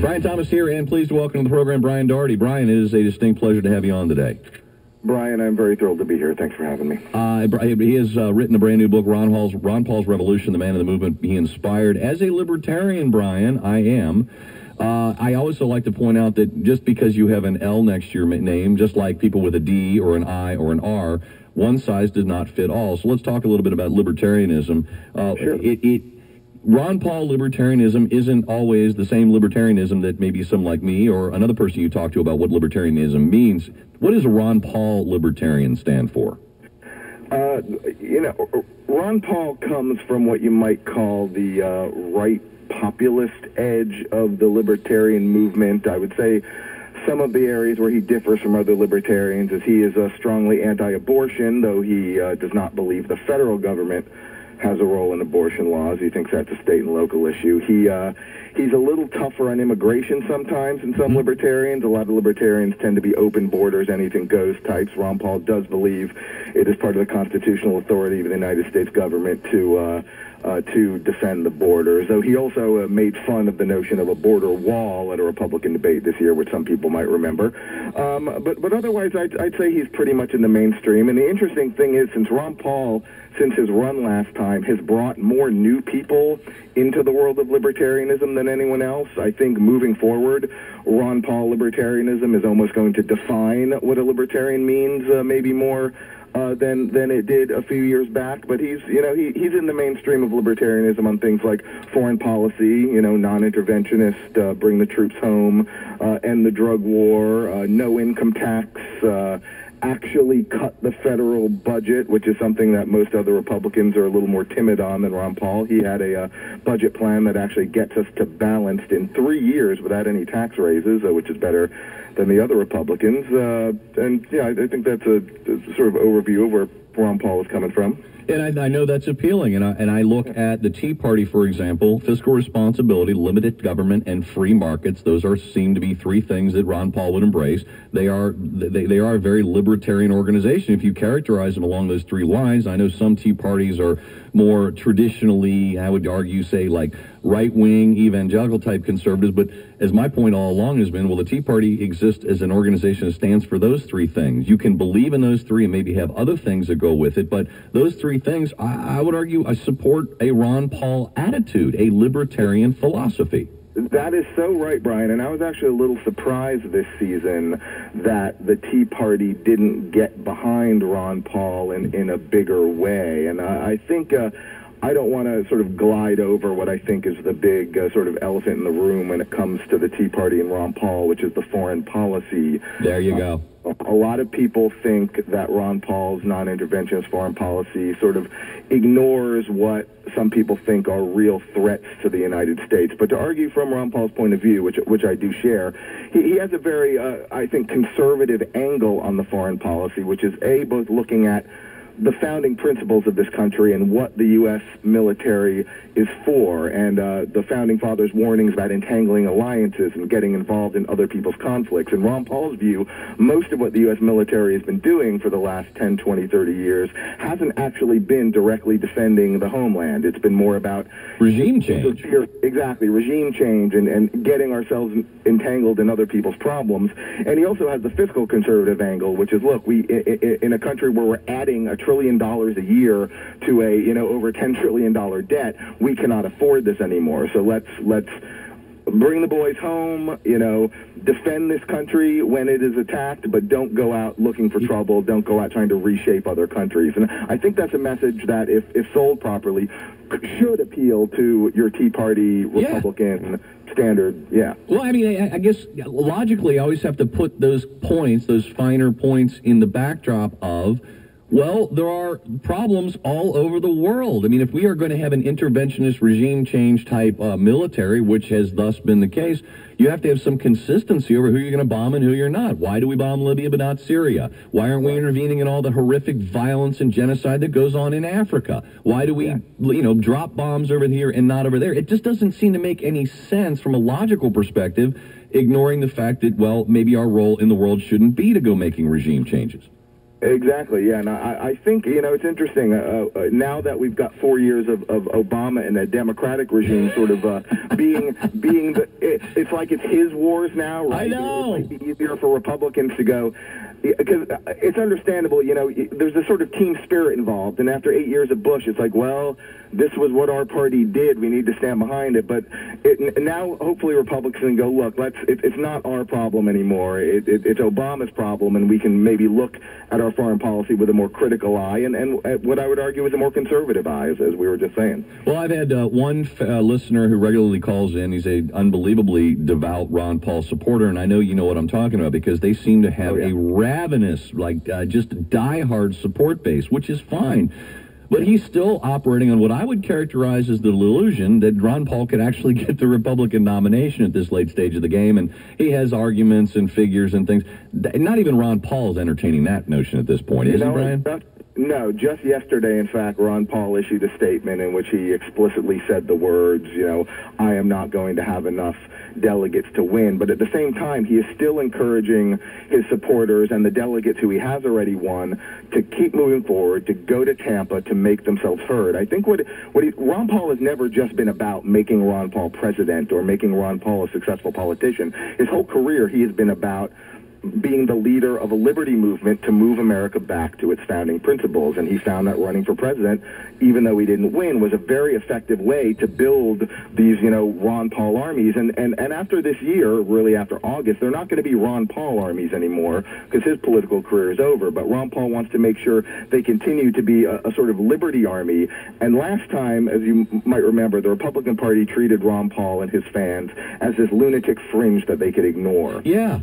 Brian Thomas here, and pleased to welcome to the program Brian Doherty. Brian, it is a distinct pleasure to have you on today. Brian, I'm very thrilled to be here. Thanks for having me. He has written a brand new book, Ron Paul's Revolution, the Man in the Movement He Inspired. As a libertarian, Brian, I am. I also like to point out that just because you have an L next to your name, just like people with a D or an I or an R, one size does not fit all. So let's talk a little bit about libertarianism. Sure. Ron Paul libertarianism isn't always the same libertarianism that maybe some like me or another person you talk to about what libertarianism means. What does Ron Paul libertarian stand for? Ron Paul comes from what you might call the right populist edge of the libertarian movement. I would say some of the areas where he differs from other libertarians is he is strongly anti-abortion, though he does not believe the federal government has a role in abortion laws. He thinks that's a state and local issue. He's a little tougher on immigration sometimes than some libertarians. A lot of libertarians tend to be open borders, anything goes types. Ron Paul does believe it is part of the constitutional authority of the United States government to defend the borders. Though he also made fun of the notion of a border wall at a Republican debate this year, which some people might remember. But otherwise, I'd say he's pretty much in the mainstream. And the interesting thing is, since his run last time, has brought more new people into the world of libertarianism than anyone else. I think moving forward, Ron Paul libertarianism is almost going to define what a libertarian means, maybe more than it did a few years back. But he's in the mainstream of libertarianism on things like foreign policy, non-interventionist, bring the troops home, end the drug war, no income tax, actually cut the federal budget, which is something that most other Republicans are a little more timid on than Ron Paul. He had a budget plan that actually gets us to balanced in 3 years without any tax raises, which is better than the other Republicans. I think that's a sort of overview of where Ron Paul is coming from. And I know that's appealing, and I look at the Tea Party, for example, fiscal responsibility, limited government, and free markets. Those seem to be three things that Ron Paul would embrace. They are a very libertarian organization. If you characterize them along those three lines, I know some Tea Parties are more traditionally, I would argue, say, like right-wing, evangelical-type conservatives, but as my point all along has been, well, the Tea Party exists as an organization that stands for those three things. You can believe in those three and maybe have other things that go with it, but those three things, I would argue, I support a Ron Paul attitude, a libertarian philosophy. That is so right, Brian, and I was actually a little surprised this season that the Tea Party didn't get behind Ron Paul in a bigger way, and I think I don't want to sort of glide over what I think is the big sort of elephant in the room when it comes to the Tea Party and Ron Paul, which is the foreign policy. There you go. A lot of people think that Ron Paul's non-interventionist foreign policy sort of ignores what some people think are real threats to the United States. But to argue from Ron Paul's point of view, which I do share, he has a very, I think, conservative angle on the foreign policy, which is, both looking at the founding principles of this country and what the U.S. military is for, and the Founding Fathers' warnings about entangling alliances and getting involved in other people's conflicts. In Ron Paul's view, most of what the U.S. military has been doing for the last 10, 20, 30 years hasn't actually been directly defending the homeland. It's been more about regime change. Exactly, regime change and getting ourselves entangled in other people's problems. And he also has the fiscal conservative angle, which is, look, we in a country where we're adding $1 trillion a year to a over $10 trillion debt, we cannot afford this anymore. So let's bring the boys home, defend this country when it is attacked, but don't go out looking for trouble, don't go out trying to reshape other countries. And I think that's a message that, if sold properly, should appeal to your Tea Party Republican standard. Yeah. Well, I mean, I guess logically I always have to put those points, those finer points, in the backdrop of, well, there are problems all over the world. I mean, if we are going to have an interventionist regime change type military, which has thus been the case, you have to have some consistency over who you're going to bomb and who you're not. Why do we bomb Libya but not Syria? Why aren't we intervening in all the horrific violence and genocide that goes on in Africa? Why do we, drop bombs over here and not over there? It just doesn't seem to make any sense from a logical perspective, ignoring the fact that, well, maybe our role in the world shouldn't be to go making regime changes. Exactly, yeah, and I think, it's interesting, now that we've got 4 years of Obama and a Democratic regime sort of being it's like it's his wars now, right? I know. It might be easier for Republicans to go, because it's understandable, there's a sort of team spirit involved, and after 8 years of Bush, it's like, well, this was what our party did, we need to stand behind it, but now hopefully Republicans can go, look, it's not our problem anymore, it's Obama's problem, and we can maybe look at our foreign policy with a more critical eye, and what I would argue is a more conservative eye, as we were just saying. Well, I've had one listener who regularly calls in. He's a unbelievably devout Ron Paul supporter, and I know you know what I'm talking about because they seem to have a ravenous, just diehard support base, which is fine. But he's still operating on what I would characterize as the illusion that Ron Paul could actually get the Republican nomination at this late stage of the game, and he has arguments and figures and things. Not even Ron Paul is entertaining that notion at this point, is he, Brian? No, just yesterday, in fact, Ron Paul issued a statement in which he explicitly said the words, I am not going to have enough delegates to win. But at the same time, he is still encouraging his supporters and the delegates who he has already won to keep moving forward, to go to Tampa, to make themselves heard. I think Ron Paul has never just been about making Ron Paul president or making Ron Paul a successful politician. His whole career, he has been about being the leader of a liberty movement to move America back to its founding principles. And he found that running for president, even though he didn't win, was a very effective way to build these, Ron Paul armies. And after this year, really after August, they're not going to be Ron Paul armies anymore because his political career is over. But Ron Paul wants to make sure they continue to be a sort of liberty army. And last time, as you might remember, the Republican Party treated Ron Paul and his fans as this lunatic fringe that they could ignore. Yeah.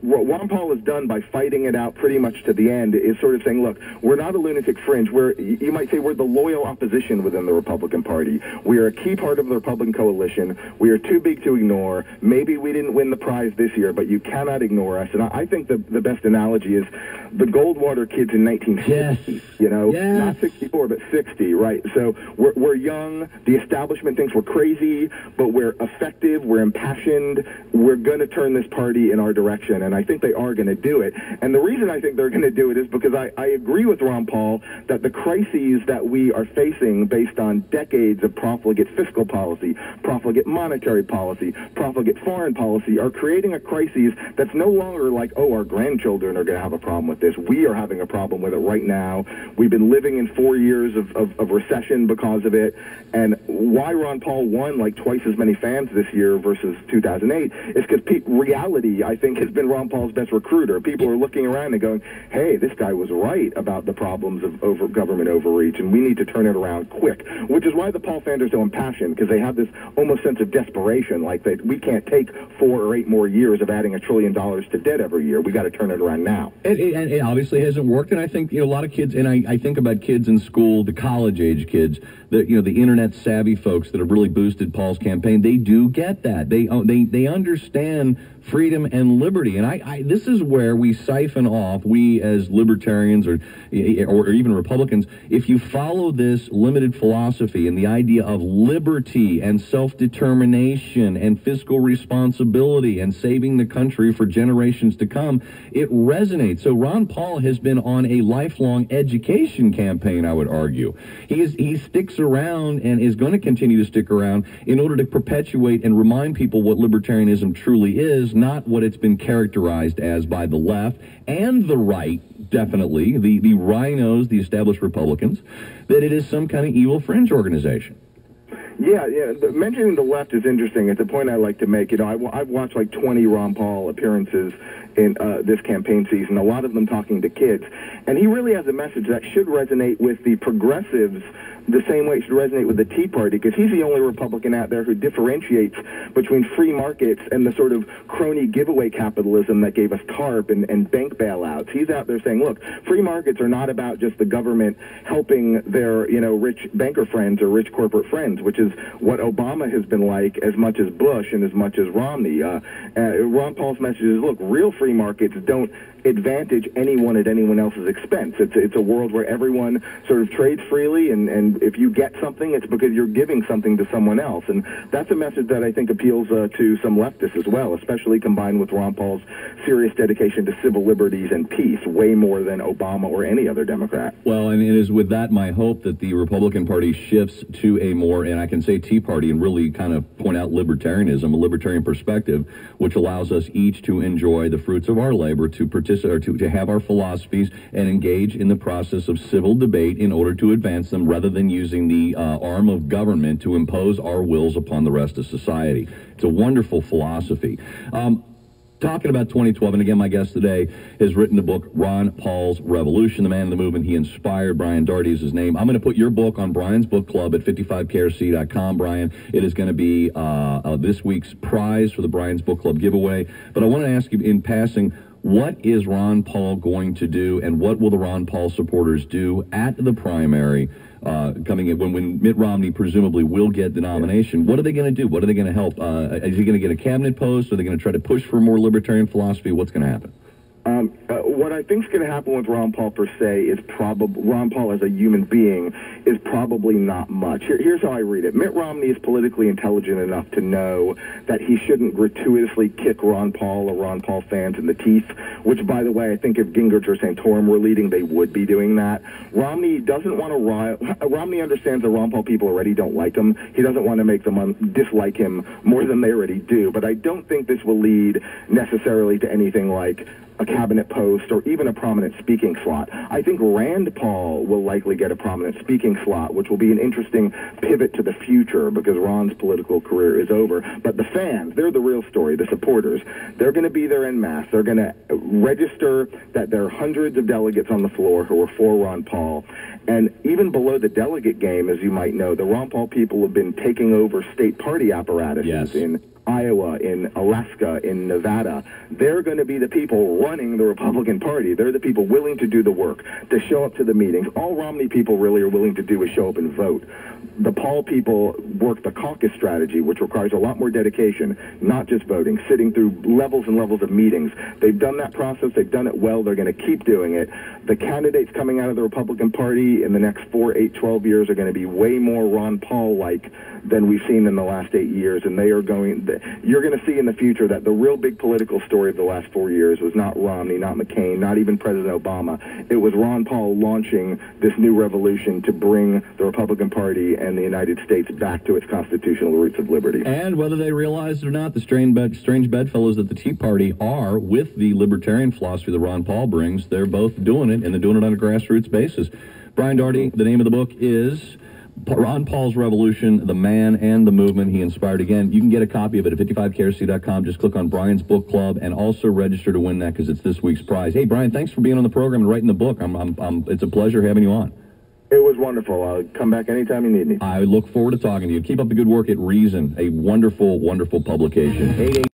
What Ron Paul has done by fighting it out pretty much to the end is sort of saying, look, we're not a lunatic fringe. You might say we're the loyal opposition within the Republican Party. We are a key part of the Republican coalition. We are too big to ignore. Maybe we didn't win the prize this year, but you cannot ignore us. And I think the best analogy is the Goldwater kids in 1960, not 64, but 60, right? So we're young. The establishment thinks we're crazy, but we're effective. We're impassioned. We're going to turn this party in our direction. And I think they are going to do it. And the reason I think they're going to do it is because I agree with Ron Paul that the crises that we are facing based on decades of profligate fiscal policy, profligate monetary policy, profligate foreign policy are creating a crisis that's no longer like, oh, our grandchildren are going to have a problem with this. We are having a problem with it right now. We've been living in 4 years of recession because of it. And why Ron Paul won like twice as many fans this year versus 2008 is because reality, I think, has been Ron Paul's best recruiter. People are looking around and going, hey, this guy was right about the problems of government overreach, and we need to turn it around quick, which is why the Paul fans are so impassioned, because they have this almost sense of desperation, like that we can't take 4 or 8 more years of adding $1 trillion to debt every year. We got to turn it around now. And it obviously hasn't worked, and I think a lot of kids, and I think about kids in school, the college-age kids, the internet-savvy folks that have really boosted Paul's campaign, they do get that. They understand freedom and liberty. And this is where we siphon off, we as libertarians or even Republicans, if you follow this limited philosophy and the idea of liberty and self-determination and fiscal responsibility and saving the country for generations to come, it resonates. So Ron Paul has been on a lifelong education campaign, I would argue. He sticks around and is going to continue to stick around in order to perpetuate and remind people what libertarianism truly is, not what it's been characterized as by the left and the right, definitely, the rhinos, the established Republicans, that it is some kind of evil fringe organization. Yeah. Mentioning the left is interesting. It's a point I like to make. I've watched like 20 Ron Paul appearances in this campaign season, a lot of them talking to kids. And he really has a message that should resonate with the progressives the same way it should resonate with the Tea Party, because he's the only Republican out there who differentiates between free markets and the sort of crony giveaway capitalism that gave us TARP and bank bailouts. He's out there saying, look, free markets are not about just the government helping their, rich banker friends or rich corporate friends, which is what Obama has been like as much as Bush and as much as Romney. Ron Paul's message is, look, real free markets don't advantage anyone at anyone else's expense. It's a world where everyone sort of trades freely, and if you get something, it's because you're giving something to someone else. And that's a message that I think appeals to some leftists as well, especially combined with Ron Paul's serious dedication to civil liberties and peace, way more than Obama or any other Democrat. Well, and it is with that my hope that the Republican Party shifts to a more, and I can say Tea Party, and really kind of point out libertarianism, a libertarian perspective, which allows us each to enjoy the fruits of our labor, to participate, or to have our philosophies and engage in the process of civil debate in order to advance them, rather than using the arm of government to impose our wills upon the rest of society. It's a wonderful philosophy. Talking about 2012, and again, my guest today has written the book, Ron Paul's Revolution, the man in the movement he inspired. Brian Doherty is his name. I'm going to put your book on Brian's book club at 55krc.com, Brian. It is going to be this week's prize for the Brian's Book Club giveaway. But I want to ask you in passing, what is Ron Paul going to do, and what will the Ron Paul supporters do at the primary coming in when Mitt Romney presumably will get the nomination? What are they going to do? What are they going to help? Is he going to get a cabinet post? Are they going to try to push for more libertarian philosophy? What's going to happen? What I think is going to happen with Ron Paul per se is probably, Ron Paul as a human being is probably not much. Here's how I read it. Mitt Romney is politically intelligent enough to know that he shouldn't gratuitously kick Ron Paul or Ron Paul fans in the teeth, which, by the way, I think if Gingrich or Santorum were leading, they would be doing that. Romney doesn't want to Romney understands that Ron Paul people already don't like him. He doesn't want to make them dislike him more than they already do, but I don't think this will lead necessarily to anything like a cabinet post or even a prominent speaking slot. I think Rand Paul will likely get a prominent speaking slot, which will be an interesting pivot to the future because Ron's political career is over. But the fans, they're the real story, the supporters. They're going to be there en masse. They're going to register that there are hundreds of delegates on the floor who are for Ron Paul. And even below the delegate game, as you might know, the Ron Paul people have been taking over state party apparatuses in Iowa, in Alaska, in Nevada. They're going to be the people running the Republican Party. They're the people willing to do the work, to show up to the meetings. All Romney people really are willing to do is show up and vote. The Paul people work the caucus strategy, which requires a lot more dedication, not just voting, sitting through levels and levels of meetings. They've done that process. They've done it well. They're going to keep doing it. The candidates coming out of the Republican Party in the next 4, 8, 12 years are going to be way more Ron Paul-like than we've seen in the last 8 years, and they are going. You're going to see in the future that the real big political story of the last 4 years was not Romney, not McCain, not even President Obama. It was Ron Paul launching this new revolution to bring the Republican Party and the United States back to its constitutional roots of liberty. And whether they realize it or not, the strange bedfellows that the Tea Party are with the libertarian philosophy that Ron Paul brings, they're both doing it, and they're doing it on a grassroots basis. Brian Doherty, the name of the book is Ron Paul's Revolution, the man and the movement he inspired. Again, you can get a copy of it at 55krc.com. Just click on Brian's Book Club and also register to win that because it's this week's prize. Hey, Brian, thanks for being on the program and writing the book. It's a pleasure having you on. It was wonderful. I'll come back anytime you need me. I look forward to talking to you. Keep up the good work at Reason, a wonderful, wonderful publication.